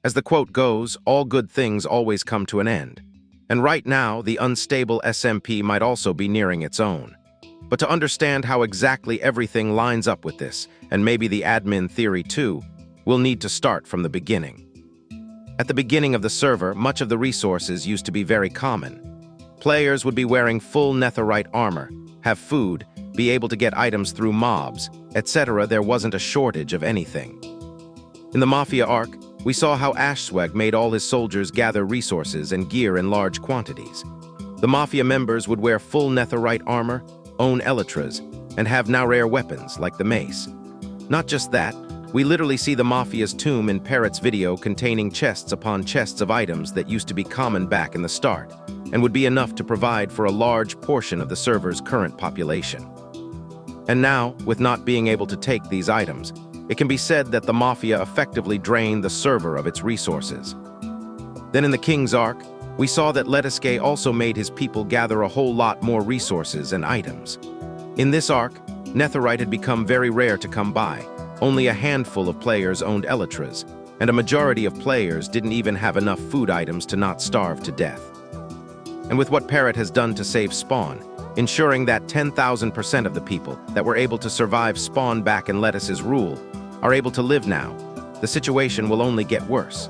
As the quote goes, all good things always come to an end. And right now, the unstable SMP might also be nearing its own. But to understand how exactly everything lines up with this, and maybe the admin theory too, we'll need to start from the beginning. At the beginning of the server, much of the resources used to be very common. Players would be wearing full netherite armor, have food, be able to get items through mobs, etc. There wasn't a shortage of anything. In the Mafia arc, we saw how Ashsweg made all his soldiers gather resources and gear in large quantities. The Mafia members would wear full netherite armor, own elytras, and have now rare weapons like the mace. Not just that, we literally see the Mafia's tomb in Parrot's video containing chests upon chests of items that used to be common back in the start, and would be enough to provide for a large portion of the server's current population. And now, with not being able to take these items, it can be said that the Mafia effectively drained the server of its resources. Then in the King's arc, we saw that Lifesteal also made his people gather a whole lot more resources and items. In this arc, netherite had become very rare to come by. Only a handful of players owned elytras, and a majority of players didn't even have enough food items to not starve to death. And with what Parrot has done to save Spawn, ensuring that 10,000% of the people that were able to survive Spawn back in Lettuce's rule are able to live now, the situation will only get worse.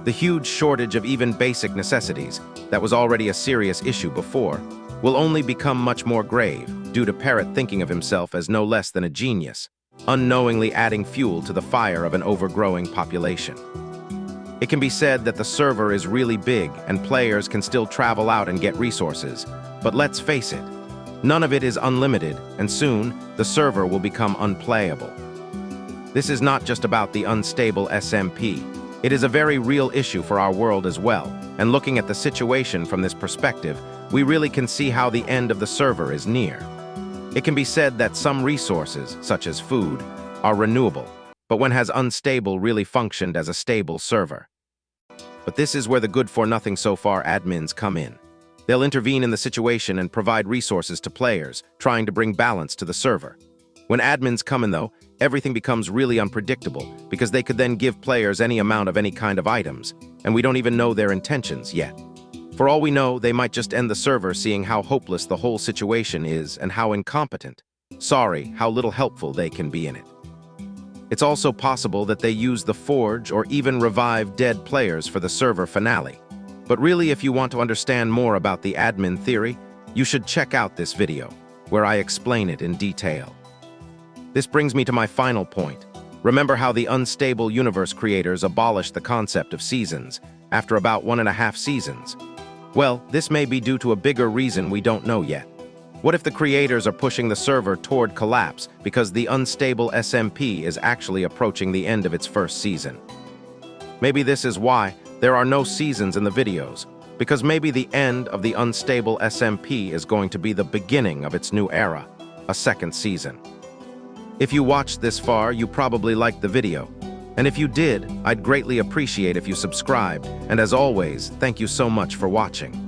The huge shortage of even basic necessities, that was already a serious issue before, will only become much more grave due to Parrot thinking of himself as no less than a genius, unknowingly adding fuel to the fire of an overgrowing population. It can be said that the server is really big and players can still travel out and get resources, but let's face it, none of it is unlimited, and soon the server will become unplayable. This is not just about the unstable SMP. It is a very real issue for our world as well, and looking at the situation from this perspective, we really can see how the end of the server is near. It can be said that some resources, such as food, are renewable, but when has unstable really functioned as a stable server? But this is where the good-for-nothing so far admins come in. They'll intervene in the situation and provide resources to players, trying to bring balance to the server. When admins come in though, everything becomes really unpredictable because they could then give players any amount of any kind of items, and we don't even know their intentions yet. For all we know, they might just end the server seeing how hopeless the whole situation is and how incompetent. Sorry, how little helpful they can be in it. It's also possible that they use the forge or even revive dead players for the server finale. But really, if you want to understand more about the admin theory, you should check out this video, where I explain it in detail. This brings me to my final point. Remember how the Unstable Universe creators abolished the concept of seasons after about 1.5 seasons? Well, this may be due to a bigger reason we don't know yet. What if the creators are pushing the server toward collapse because the unstable SMP is actually approaching the end of its first season? Maybe this is why there are no seasons in the videos, because maybe the end of the unstable SMP is going to be the beginning of its new era, a second season. If you watched this far, you probably liked the video. And if you did, I'd greatly appreciate if you subscribed, and as always, thank you so much for watching.